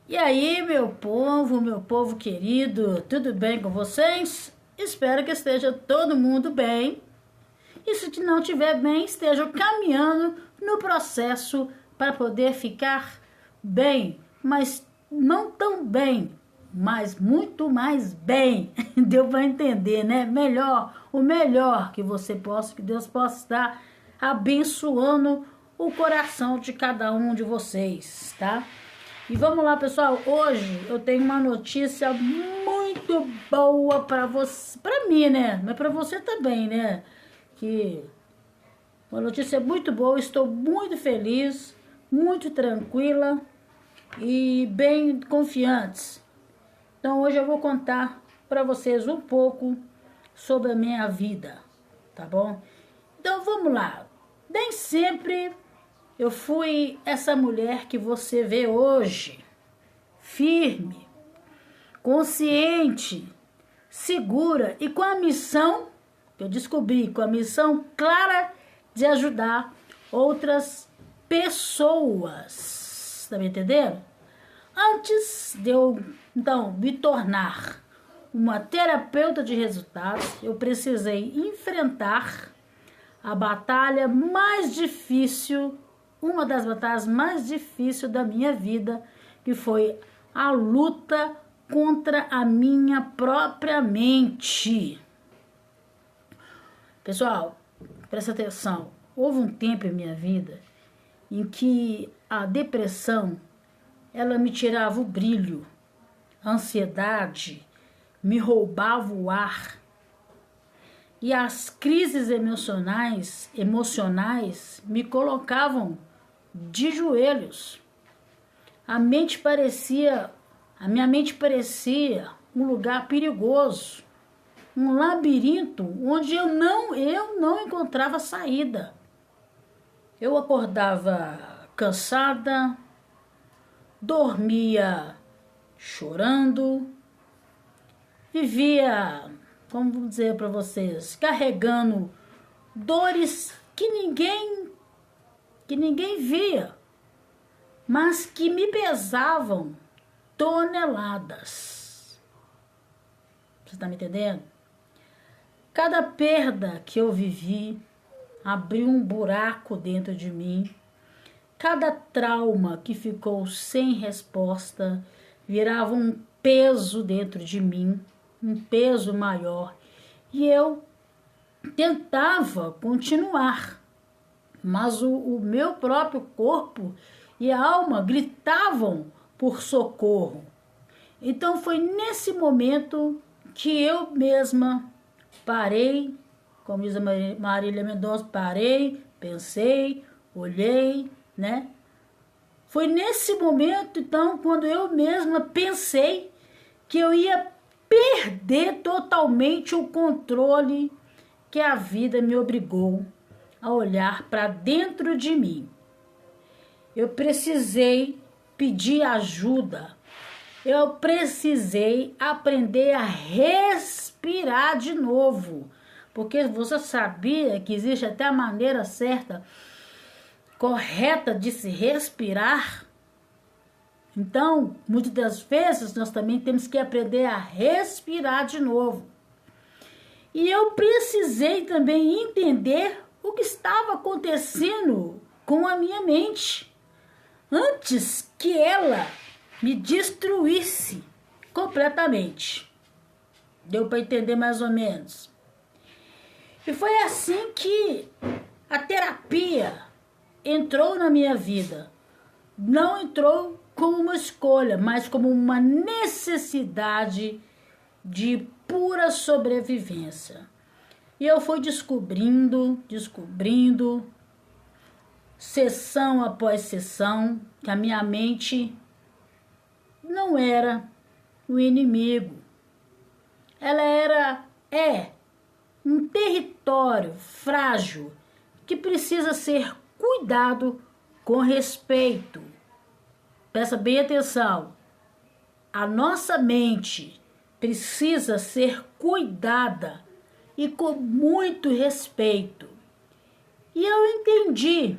E aí, meu povo querido, tudo bem com vocês? Espero que esteja todo mundo bem. E se não estiver bem, esteja caminhando no processo para poder ficar bem, mas não tão bem, mas muito mais bem. Deu para entender, né? O melhor que que Deus possa estar abençoando o coração de cada um de vocês, tá? E vamos lá, pessoal. Hoje eu tenho uma notícia muito boa para você, para mim, né? Mas para você também, né? Que uma notícia muito boa. Estou muito feliz, muito tranquila e bem confiante. Então hoje eu vou contar para vocês um pouco sobre a minha vida, tá bom? Então vamos lá. Nem sempre eu fui essa mulher que você vê hoje, firme, consciente, segura e com a missão, que eu descobri, com a missão clara de ajudar outras pessoas. Tá me entendendo? Antes de eu, então, me tornar uma terapeuta de resultados, eu precisei enfrentar a batalha mais difícil, uma das batalhas mais difíceis da minha vida, que foi a luta contra a minha própria mente. Pessoal, presta atenção. Houve um tempo em minha vida em que a depressão, ela me tirava o brilho, a ansiedade me roubava o ar. E as crises emocionais me colocavam de joelhos. A minha mente parecia um lugar perigoso, um labirinto onde eu não encontrava saída. Eu acordava cansada, dormia chorando, vivia, como vou dizer para vocês, carregando dores que ninguém via, mas que me pesavam toneladas. Você está me entendendo? Cada perda que eu vivi abriu um buraco dentro de mim. Cada trauma que ficou sem resposta virava um peso dentro de mim, um peso maior. E eu tentava continuar, mas o meu próprio corpo e a alma gritavam por socorro. Então foi nesse momento que eu mesma parei, como diz a Marília Mendonça, parei, pensei, olhei, né? Foi nesse momento, então, quando eu mesma pensei que eu ia perder totalmente o controle, que a vida me obrigou a olhar para dentro de mim. Eu precisei pedir ajuda. Eu precisei aprender a respirar de novo. Porque você sabia que existe até a maneira certa, correta de se respirar? Então, muitas das vezes, nós também temos que aprender a respirar de novo. E eu precisei também entender o que estava acontecendo com a minha mente, antes que ela me destruísse completamente. Deu para entender mais ou menos? E foi assim que a terapia entrou na minha vida. Não entrou como uma escolha, mas como uma necessidade de pura sobrevivência. E eu fui descobrindo, sessão após sessão, que a minha mente não era o inimigo. Ela é um território frágil que precisa ser cuidado com respeito. Presta bem atenção. A nossa mente precisa ser cuidada e com muito respeito. E eu entendi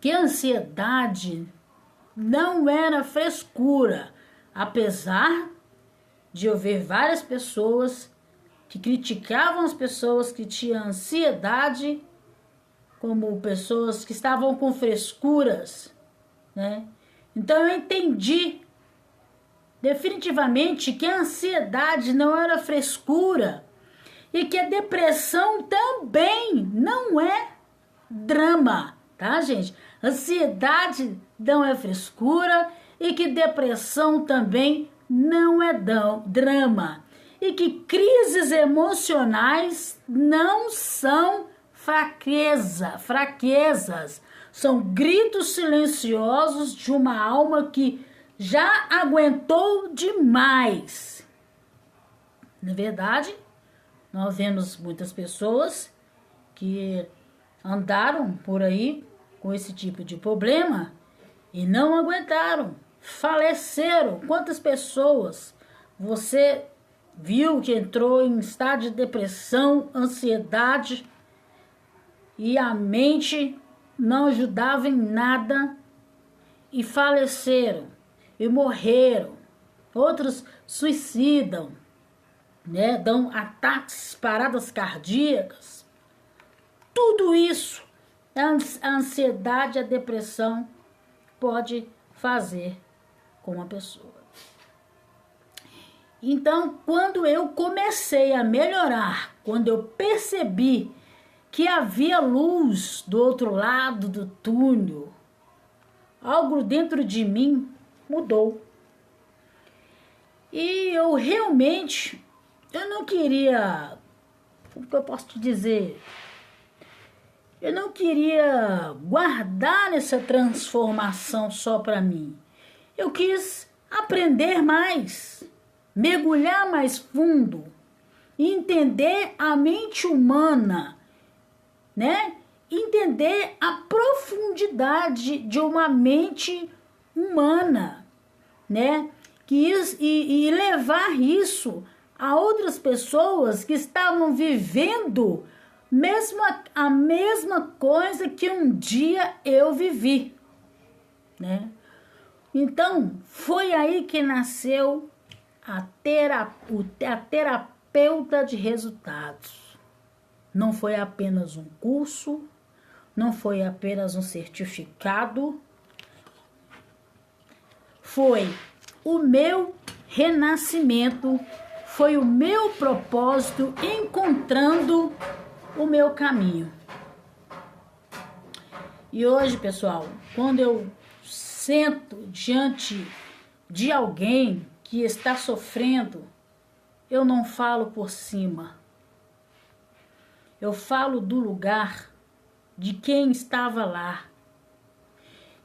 que a ansiedade não era frescura, apesar de eu ver várias pessoas que criticavam as pessoas que tinham ansiedade como pessoas que estavam com frescuras, né? Então eu entendi definitivamente que a ansiedade não era frescura e que a depressão também não é drama, tá, gente? Ansiedade não é frescura e que depressão também não é drama e que crises emocionais não são fraquezas, são gritos silenciosos de uma alma que já aguentou demais. Na verdade, nós vemos muitas pessoas que andaram por aí com esse tipo de problema e não aguentaram, faleceram. Quantas pessoas você viu que entrou em estado de depressão, ansiedade e a mente não ajudava em nada e faleceram e morreram? Outros suicidam, né? Dão ataques, paradas cardíacas. Tudo isso, a ansiedade, a depressão pode fazer com a pessoa. Então, quando eu comecei a melhorar, quando eu percebi que havia luz do outro lado do túnel, algo dentro de mim mudou. E eu realmente, eu não queria, o que eu posso te dizer? Eu não queria guardar essa transformação só para mim. Eu quis aprender mais, mergulhar mais fundo, entender a mente humana, né? Entender a profundidade de uma mente humana, né? E levar isso a outras pessoas que estavam vivendo a mesma coisa que um dia eu vivi, né? Então, foi aí que nasceu a terapeuta de resultados. Não foi apenas um curso, não foi apenas um certificado, foi o meu renascimento, foi o meu propósito encontrando o meu caminho. E hoje, pessoal, quando eu sento diante de alguém que está sofrendo, eu não falo por cima. Eu falo do lugar de quem estava lá.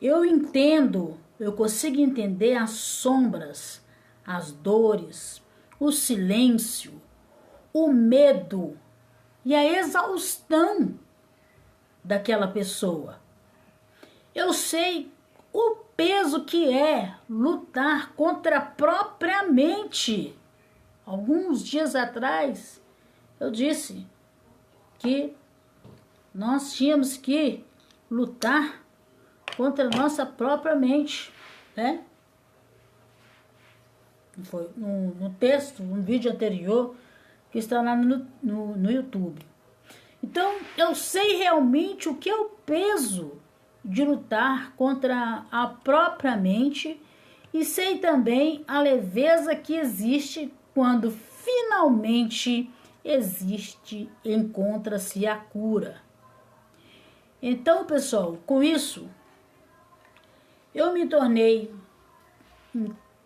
Eu entendo, eu consigo entender as sombras, as dores, o silêncio, o medo e a exaustão daquela pessoa. Eu sei o peso que é lutar contra a própria mente. Alguns dias atrás, eu disse que nós tínhamos que lutar contra a nossa própria mente, né? Foi no texto, no vídeo anterior, que está lá no YouTube. Então, eu sei realmente o que é o peso de lutar contra a própria mente e sei também a leveza que existe quando finalmente encontra-se a cura. Então, pessoal, com isso, eu me tornei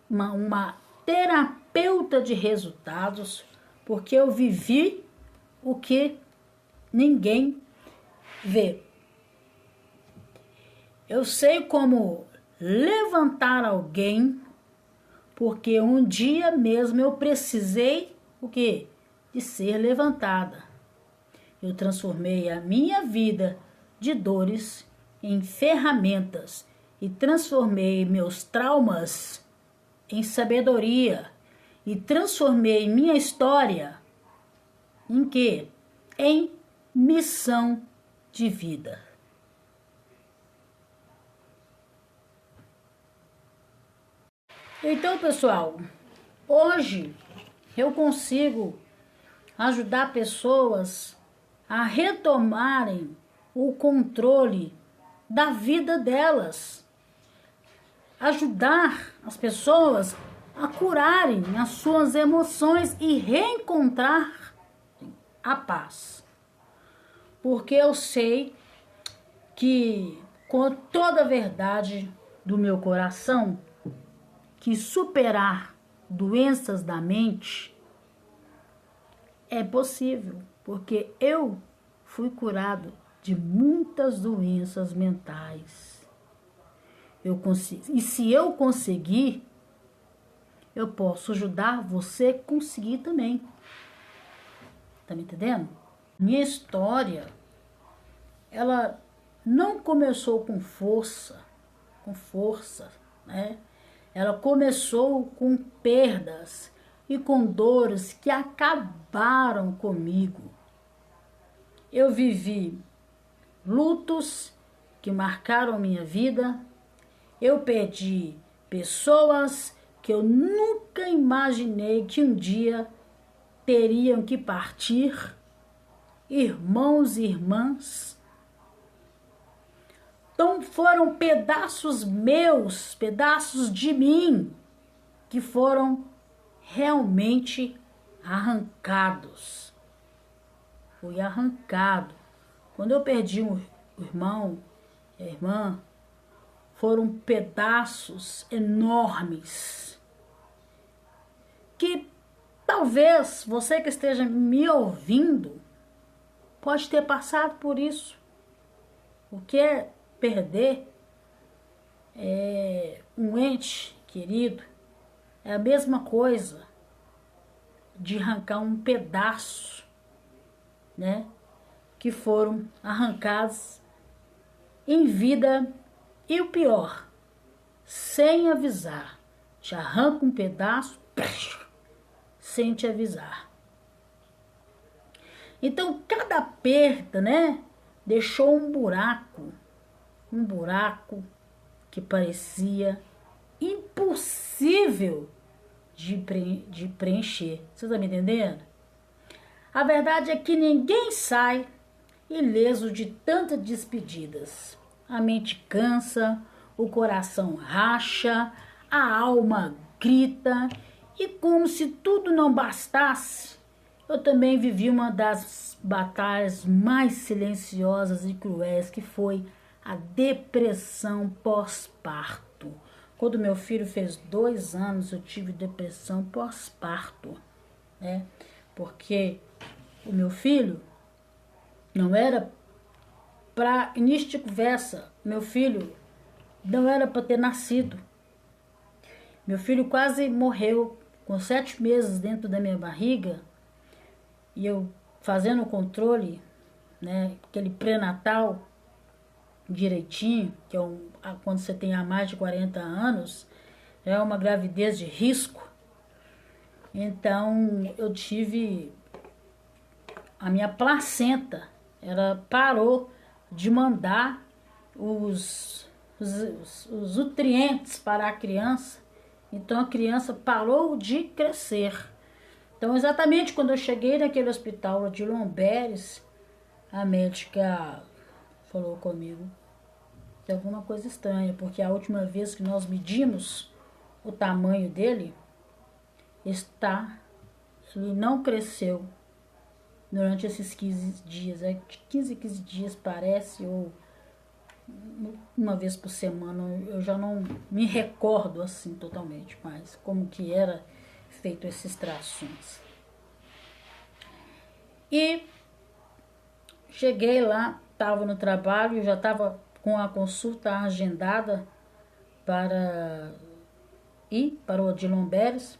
uma terapeuta de resultados, porque eu vivi o que ninguém vê. Eu sei como levantar alguém, porque um dia mesmo eu precisei o quê? De ser levantada. Eu transformei a minha vida de dores em ferramentas e transformei meus traumas em sabedoria e transformei minha história em quê? Em missão de vida. Então, pessoal, hoje eu consigo ajudar pessoas a retomarem o controle da vida delas, ajudar as pessoas a curarem as suas emoções e reencontrar a paz. Porque eu sei que, com toda a verdade do meu coração, que superar doenças da mente é possível, porque eu fui curado de muitas doenças mentais. E se eu conseguir, eu posso ajudar você a conseguir também. Tá me entendendo? Minha história, ela não começou com força, né? Ela começou com perdas e com dores que acabaram comigo. Eu vivi lutos que marcaram minha vida. Eu perdi pessoas que eu nunca imaginei que um dia teriam que partir, irmãos e irmãs. Então foram pedaços meus, pedaços de mim, que foram realmente arrancados. Fui arrancado. Quando eu perdi o irmão e a irmã, foram pedaços enormes. Que talvez você que esteja me ouvindo pode ter passado por isso. O que é perder um ente querido é a mesma coisa de arrancar um pedaço, né? Que foram arrancados em vida. E o pior, sem avisar. Te arranca um pedaço sem te avisar. Então, cada perda, né, deixou um buraco que parecia impossível de preencher. Você está me entendendo? A verdade é que ninguém sai ileso de tantas despedidas. A mente cansa, o coração racha, a alma grita, e como se tudo não bastasse, eu também vivi uma das batalhas mais silenciosas e cruéis, que foi a depressão pós-parto. Quando meu filho fez 2 anos, eu tive depressão pós-parto, né? Porque o meu filho não era para início de conversa, meu filho não era para ter nascido. Meu filho quase morreu com 7 meses dentro da minha barriga, e eu fazendo o controle, né, aquele pré-natal direitinho, que é quando você tem há mais de 40 anos, é uma gravidez de risco. Então eu tive a minha placenta, ela parou de mandar os nutrientes para a criança, então a criança parou de crescer. Então, exatamente quando eu cheguei naquele hospital de Lomberes, a médica falou comigo: tem alguma coisa estranha, porque a última vez que nós medimos o tamanho dele, ele não cresceu durante esses 15 dias, 15 dias parece, ou uma vez por semana. Eu já não me recordo assim totalmente, mas como que era feito esses traços. E cheguei lá, estava no trabalho, já estava com a consulta agendada para ir para o Odilon Beres.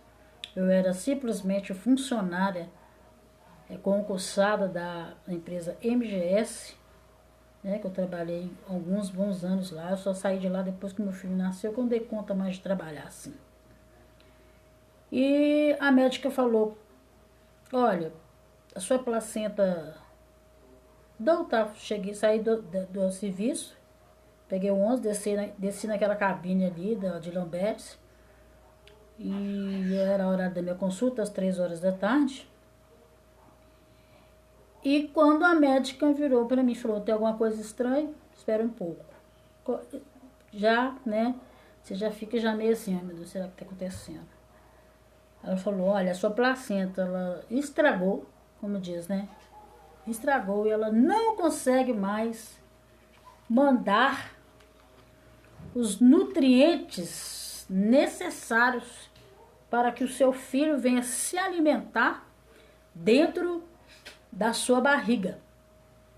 Eu era simplesmente funcionária concursada da empresa MGS, né, que eu trabalhei alguns bons anos lá. Eu só saí de lá depois que meu filho nasceu, que eu não dei conta mais de trabalhar assim. E a médica falou: olha, a sua placenta... saí do serviço, peguei o 11, desci naquela cabine ali de Lamberts, e era a hora da minha consulta, às 3 horas da tarde. E quando a médica virou para mim e falou, tem alguma coisa estranha? Espera um pouco. Já, né, você já fica já meio assim, ai meu Deus, será que tá acontecendo? Ela falou, olha, a sua placenta, ela estragou, como diz, né? Estragou e ela não consegue mais mandar os nutrientes necessários para que o seu filho venha se alimentar dentro da sua barriga.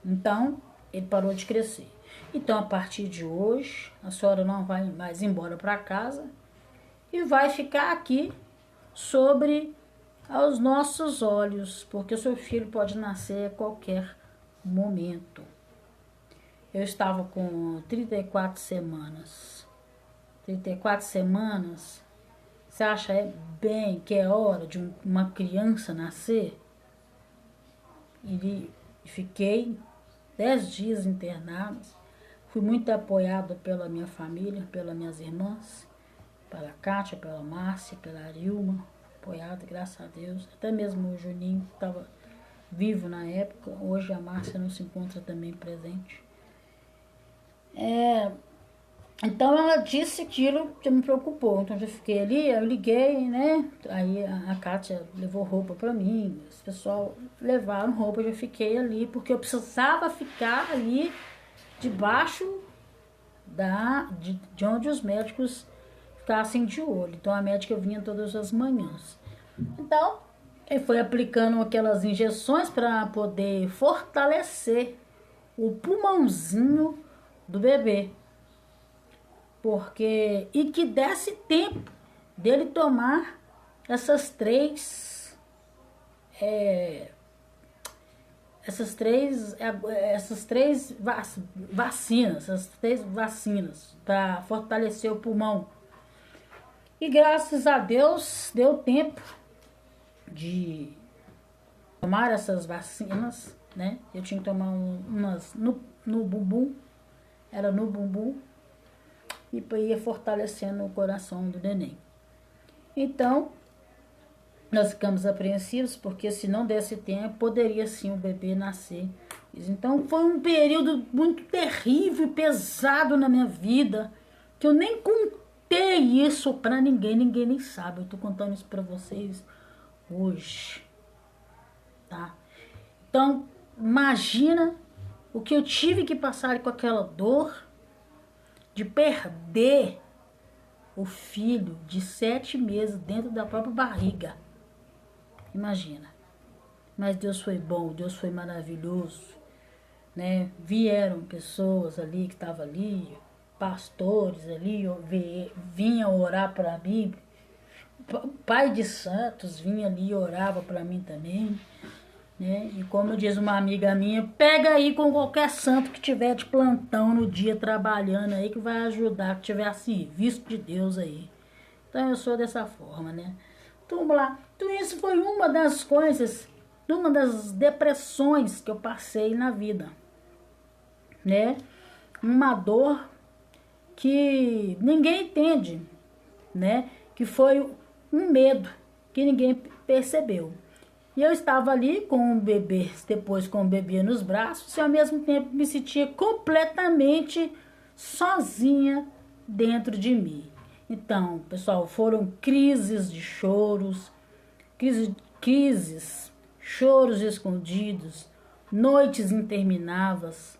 Então, ele parou de crescer. Então, a partir de hoje, a senhora não vai mais embora para casa e vai ficar aqui sobre aos nossos olhos, porque o seu filho pode nascer a qualquer momento. Eu estava com 34 semanas. 34 semanas, você acha bem que é hora de uma criança nascer? E fiquei 10 dias internada. Fui muito apoiada pela minha família, pelas minhas irmãs, pela Kátia, pela Márcia, pela Arilma, apoiada, graças a Deus. Até mesmo o Juninho, que estava vivo na época. Hoje a Márcia não se encontra também presente. Então ela disse aquilo que me preocupou. Então eu fiquei ali, eu liguei, né? Aí a Kátia levou roupa pra mim, os pessoal levaram roupa, eu já fiquei ali, porque eu precisava ficar ali debaixo de onde os médicos ficassem de olho. Então a médica vinha todas as manhãs. Então, ele foi aplicando aquelas injeções para poder fortalecer o pulmãozinho do bebê. Porque, e que desse tempo dele tomar essas três vacinas para fortalecer o pulmão. E graças a Deus deu tempo de tomar essas vacinas, né? Eu tinha que tomar umas no bumbum, era no bumbum, e ia fortalecendo o coração do neném. Então, nós ficamos apreensivos, porque se não desse tempo, poderia sim o bebê nascer. Então, foi um período muito terrível e pesado na minha vida, que eu nem contei isso pra ninguém nem sabe. Eu tô contando isso pra vocês hoje, tá? Então, imagina o que eu tive que passar com aquela dor de perder o filho de 7 meses dentro da própria barriga. Imagina. Mas Deus foi bom, Deus foi maravilhoso, né? Vieram pessoas ali que estavam ali, pastores ali, vinham orar para mim. Pai de santos vinha ali e orava para mim também, né? E como diz uma amiga minha, pega aí com qualquer santo que tiver de plantão no dia trabalhando aí, que vai ajudar, que tiver a serviço de Deus aí. Então eu sou dessa forma, né? Então vamos lá. Então isso foi uma das coisas, uma das depressões que eu passei na vida, né? Uma dor que ninguém entende, né? Que foi um medo que ninguém percebeu. E eu estava ali com o bebê, depois com o bebê nos braços, e ao mesmo tempo me sentia completamente sozinha dentro de mim. Então, pessoal, foram crises de choros, choros escondidos, noites intermináveis,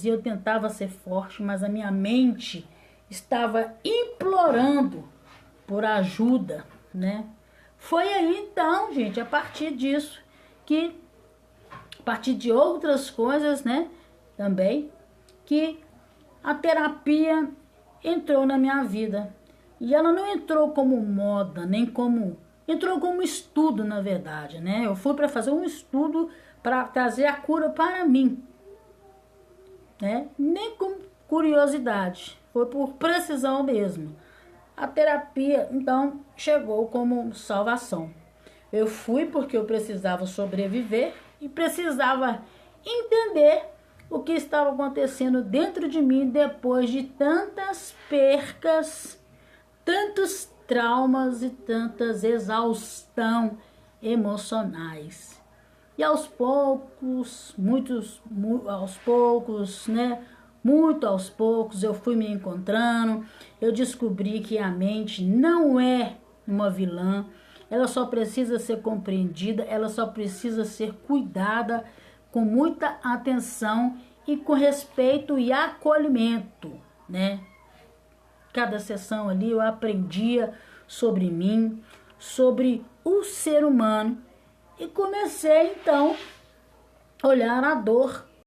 e eu tentava ser forte, mas a minha mente estava implorando por ajuda, né? Foi aí então, gente, a partir disso, a partir de outras coisas, né, também, que a terapia entrou na minha vida. E ela não entrou como moda, nem como... Entrou como estudo, na verdade, né? Eu fui para fazer um estudo para trazer a cura para mim, né? Nem com curiosidade, foi por precisão mesmo. A terapia, então, chegou como salvação. Eu fui porque eu precisava sobreviver e precisava entender o que estava acontecendo dentro de mim depois de tantas percas, tantos traumas e tantas exaustão emocionais. E aos poucos, muito aos poucos eu fui me encontrando, eu descobri que a mente não é uma vilã, ela só precisa ser compreendida, ela só precisa ser cuidada com muita atenção e com respeito e acolhimento, né? Cada sessão ali eu aprendia sobre mim, sobre o ser humano e comecei então a olhar a dor